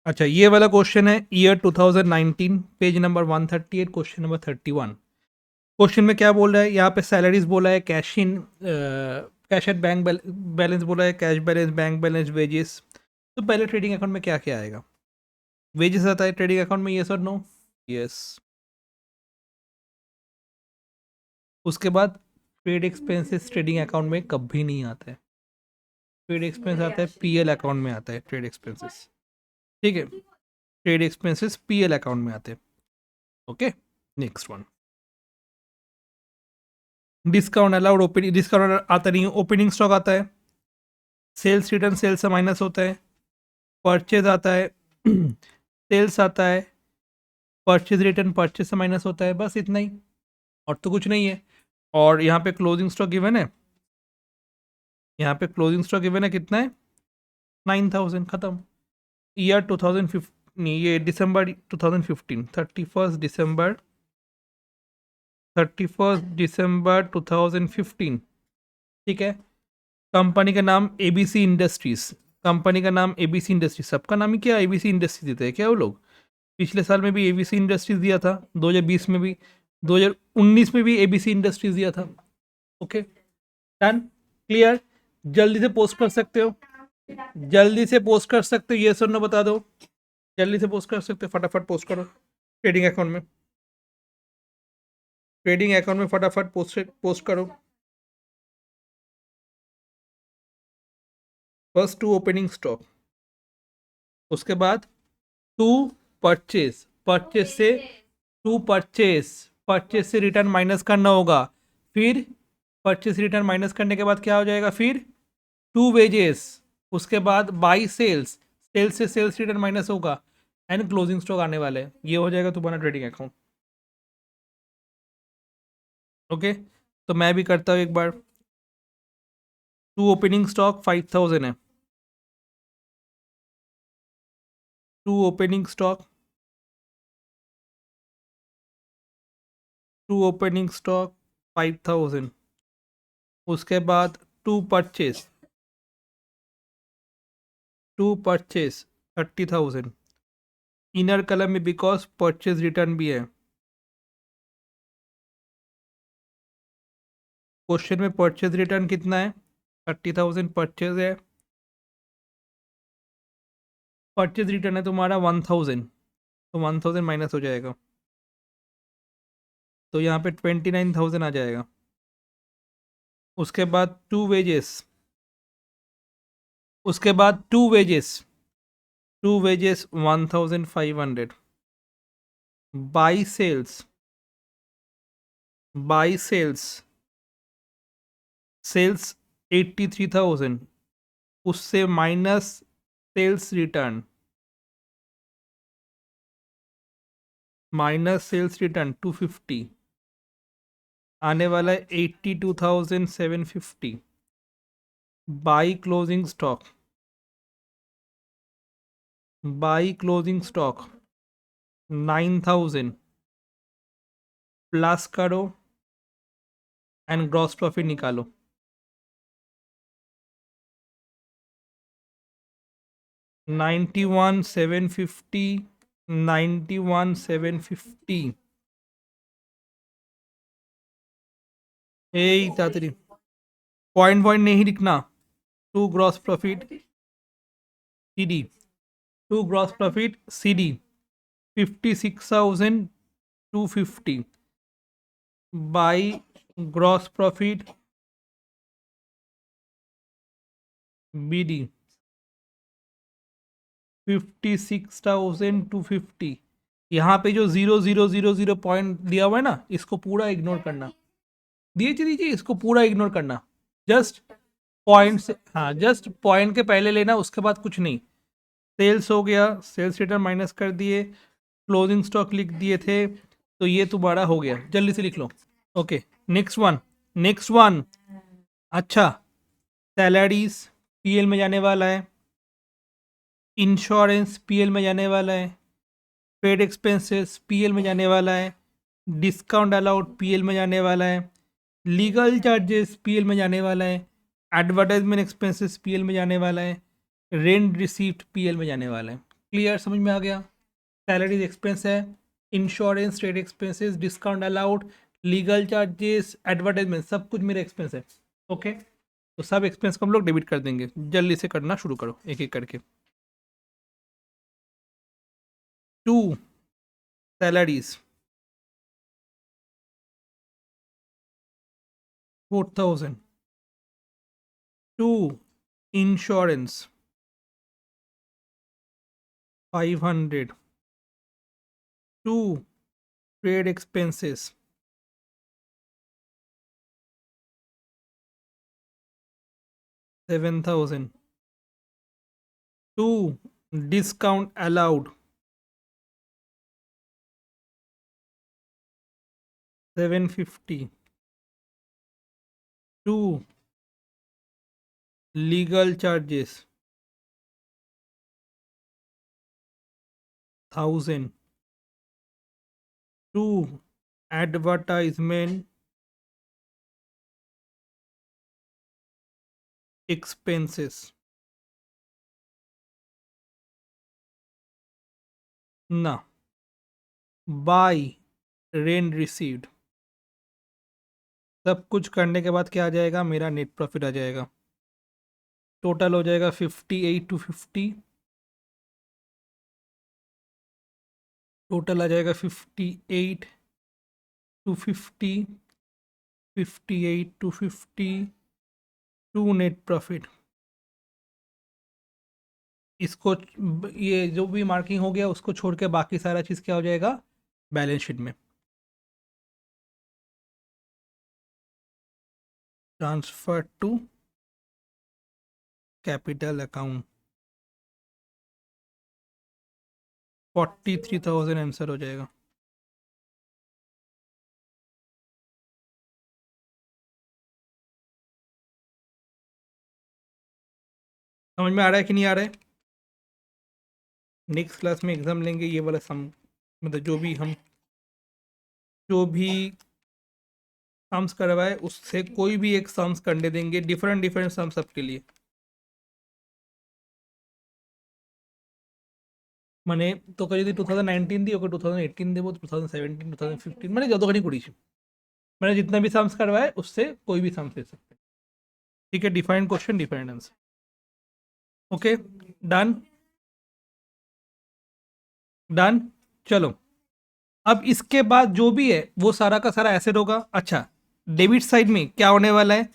अच्छा, ये वाला क्वेश्चन है year 2019, page number 138, question number 31। Question में क्या बोल रहा है, यहाँ पे सैलरीज बोला है, cash in, cash at bank balance बोला है, cash balance, bank balance, wages. तो पहले ट्रेडिंग अकाउंट में क्या क्या आएगा? वेजेस आता है ट्रेडिंग अकाउंट में, यस और नो? यस। उसके बाद ट्रेड एक्सपेंसेस ट्रेडिंग अकाउंट में कभी नहीं आता है। ट्रेड एक्सपेंस आता है पीएल अकाउंट में आता है ट्रेड एक्सपेंसेस। ठीक है, ट्रेड एक्सपेंसेस पीएल अकाउंट में आते हैं। Okay, next one. Discount allowed, opening discount आता नहीं है, ओपनिंग स्टॉक आता है, सेल्स रिटर्न सेल्स से माइनस होता है, परचेज आता है, सेल्स आता है, परचेज रिटर्न परचेज से माइनस होता है, बस इतना ही, और तो कुछ नहीं है। और यहाँ पे क्लोजिंग स्टॉक गिवन है, यहाँ पे क्लोजिंग स्टॉक गिवन है, कितना है? 9000, खत्म। ईयर 2015, नहीं ये दिसंबर 2015, 31 दिसंबर 2015। ठीक है, कंपनी का नाम एबीसी इंडस्ट्रीज, कंपनी का नाम एबीसी इंडस्ट्रीज, सबका नाम ही क्या एबीसी इंडस्ट्रीज देते हैं क्या वो लोग? पिछले साल में भी एबीसी इंडस्ट्रीज दिया था, 2020 में भी, 2019 में भी एबीसी इंडस्ट्रीज दिया था। Okay, done, clear. जल्दी से पोस्ट कर सकते हो, जल्दी से पोस्ट कर सकते हो, ये सर नो बता दो, जल्दी से पोस्ट कर सकते हो, फटाफट पोस्ट करो ट्रेडिंग अकाउंट में, ट्रेडिंग अकाउंट में फटाफट पोस्ट करो। फर्स्ट टू ओपनिंग स्टॉक, उसके बाद टू परचेज, परचेज से टू परचेज, परचेज से रिटर्न माइनस करना होगा, फिर परचेज रिटर्न माइनस करने के बाद क्या हो जाएगा, फिर टू वेजेस, उसके बाद बाई सेल्स, सेल्स से सेल्स रिटर्न माइनस होगा, एंड क्लोजिंग स्टॉक आने वाले हैं, ये हो जाएगा तुम्हारा ट्रेडिंग अकाउंट। ओके, तो मैं भी करता हूँ एक बार। टू ओपनिंग स्टॉक 5000 है, to opening stock, to opening stock 5000, उसके बाद to purchase, to purchase 30,000, inner column में बिकॉज परचेज रिटर्न भी है, क्वेश्चन में परचेज रिटर्न कितना है? 30,000 परचेज है, परचेज रिटर्न है तुम्हारा 1000, तो 1000 माइनस हो जाएगा, तो यहाँ पे 29,000 आ जाएगा। उसके बाद टू वेजेस, उसके बाद to wages, to wages 1500, by sales, by sales, sales 83,000, उससे minus sales return, minus sales return 250, आने वाला है 82,750, by closing stock, by closing stock 9,000, plus करो एंड ग्रॉस प्रॉफिट निकालो, 91,750, 91,750। এই তাড়াতাড়ি, पॉइंट पॉइंट नहीं लिखना, to gross profit CD, to gross profit CD 56,250, by gross profit BD 56,250। यहाँ पे जो 0,000 पॉइंट दिया हुआ है ना, इसको पूरा इग्नोर करना, दीजिए दीजिए, इसको पूरा इग्नोर करना, जस्ट पॉइंट से, हाँ जस्ट पॉइंट के पहले लेना, उसके बाद कुछ नहीं। सेल्स हो गया, सेल्स रिटर्न माइनस कर दिए, क्लोजिंग स्टॉक लिख दिए थे, तो ये तुम्हारा हो गया, जल्दी से लिख लो। Okay, next one, next one. अच्छा, सैलरीज पीएल में जाने वाला है, इंश्योरेंस पीएल में जाने वाला है, पेड एक्सपेंसेस पीएल में जाने वाला है, डिस्काउंट अलाउड पीएल में जाने वाला है, लीगल चार्जेस पीएल में जाने वाला है, एडवर्टाइजमेंट एक्सपेंसेस पीएल में जाने वाला है, रेंट रिसीप्ट पीएल में जाने वाला है। क्लियर, समझ में आ गया? सैलरीज एक्सपेंस है, insurance, trade expenses, discount allowed, legal charges, advertisement, सब कुछ मेरे एक्सपेंस है। ओके, तो सब एक्सपेंस को हम लोग डेबिट कर देंगे। जल्दी से करना शुरू करो एक एक करके। 2 salaries 4000, 2 insurance 500, 2 trade expenses 7000, 2 discount allowed 750, 2 legal charges 1000, 2 advertisement expenses, ना, बाय रेंट रिसीव्ड, सब कुछ करने के बाद क्या आ जाएगा? मेरा नेट प्रॉफिट आ जाएगा। टोटल हो जाएगा 58,250, टोटल आ जाएगा 58,250, 58,250, 2 नेट प्रॉफिट। इसको ये जो भी मार्किंग हो गया उसको छोड़ के बाकी सारा चीज़ क्या हो जाएगा? बैलेंस शीट में। Transfer to capital account 43,000 answer हो जाएगा। समझ में आ रहा है कि नहीं आ रहा है? नेक्स्ट क्लास में एग्जाम लेंगे ये वाला सम, मतलब जो भी सम्स करवाए उससे कोई भी एक सम्स करने देंगे, डिफरेंट डिफरेंट सम्स सबके लिए। মানে তোকে যদি 2019 দিই ওকে 2018 দেবো, 2017 2015 মানে যতখানি করিস, मैंने जितना भी सम्स करवाए उससे कोई भी सम्स ले सकते हैं। ठीक है, defined question defined answer. Okay, done done. चलो, अब इसके बाद जो भी है वो सारा का सारा एसेट होगा। अच्छा, डेबिट साइड में क्या होने वाला है?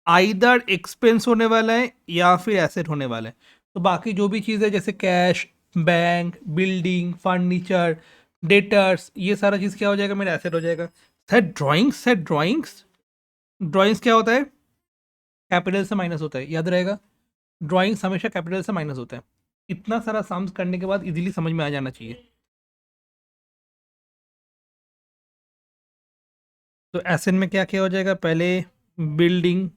आइदर एक्सपेंस होने वाला है या फिर एसेट होने वाला है। तो बाकी जो भी चीज़ है जैसे cash, bank, building, furniture, debtors, ये सारा चीज़ क्या हो जाएगा? मेरा एसेट हो जाएगा। सेट ड्राइंग्स, ड्राइंग्स क्या होता है? कैपिटल से माइनस होता है, याद रहेगा। ड्राइंग्स हमेशा कैपिटल से माइनस होता है। इतना सारा सम्स करने के बाद इजीली समझ में आ जाना चाहिए। तो एसेट में क्या क्या हो जाएगा? पहले बिल्डिंग,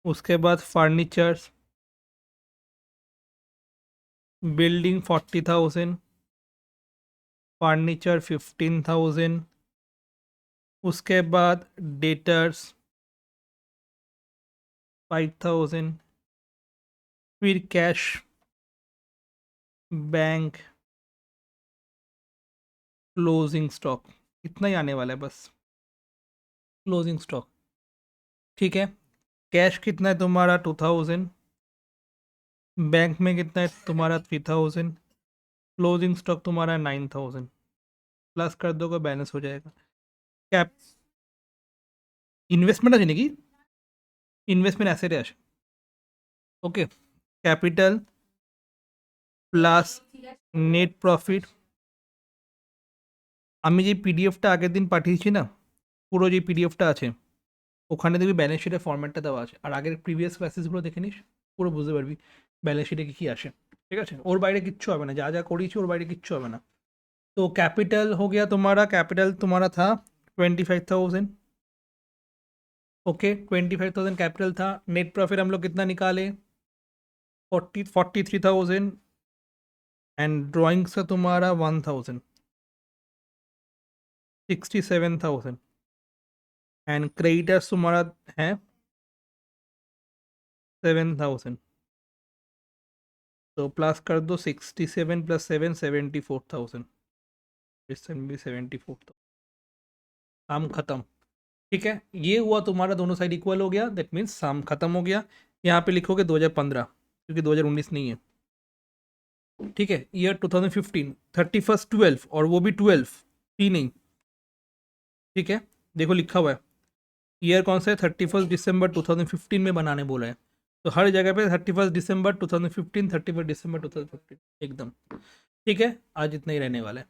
उसके बाद फर्नीचर्स, बिल्डिंग 40,000, फर्नीचर 15,000, उसके बाद डेटर्स 5,000, फिर कैश, बैंक, क्लोजिंग स्टॉक। इतना ही आने वाला है बस, क्लोजिंग स्टॉक। ठीक है, कैश कितना है तुम्हारा? 2,000, बैंक में कितना है तुम्हारा? 3,000, क्लोजिंग स्टॉक तुम्हारा 9,000, प्लस कर दोगे बैलेंस हो जाएगा। कैप इन्वेस्टमेंट আছে নাকি? ইনভেস্টমেন্ট অ্যাসেটে আসে। ওকে, ক্যাপিটাল প্লাস নেট প্রফিট। আমি যে পিডিএফটা আগের দিন পাঠিয়েছি না, পুরো যে পিডিএফটা আছে ওখানে দেখবি ব্যালেন্স শিটের ফরম্যাটটা দেওয়া আছে, আর আগের প্রিভিয়াস ক্লাসেসগুলো দেখে নিস, পুরো বুঝতে পারবি ব্যালেন্স শিটে কী কী আসে। ঠিক আছে, ওর বাইরে কিচ্ছু হবে না, যা যা করিয়েছি ওর বাইরে किच्छु হবে না। तो कैपिटल हो गया तुम्हारा, कैपिटल तुम्हारा था 25,000। ओके, 25,000 कैपिटल था। नेट प्रॉफिट हम लोग कितना निकाले? 43,000, एंड ड्राइंग से तुम्हारा 1,000, 67,000, एंड क्रेडिटर्स तुम्हारा है 7,000। तो प्लस कर दो 67 प्लस 7 74,000, इसमें भी 74,000, काम खत्म। ठीक है, ये हुआ तुम्हारा, दोनों साइड इक्वल हो गया, दैट मीन्स सम खत्म हो गया। यहाँ पे लिखोगे 2015 क्योंकि 2019 नहीं है। ठीक है, ईयर 2015 31/12 और वो भी 12 ही नहीं। ठीक है, देखो लिखा हुआ है ईयर कौन सा है, 31 दिसंबर 2015 में बनाने बोला है, तो हर जगह पे 31 दिसंबर 2015 31 दिसंबर 2015 एकदम। ठीक है, आज इतना ही रहने वाला है।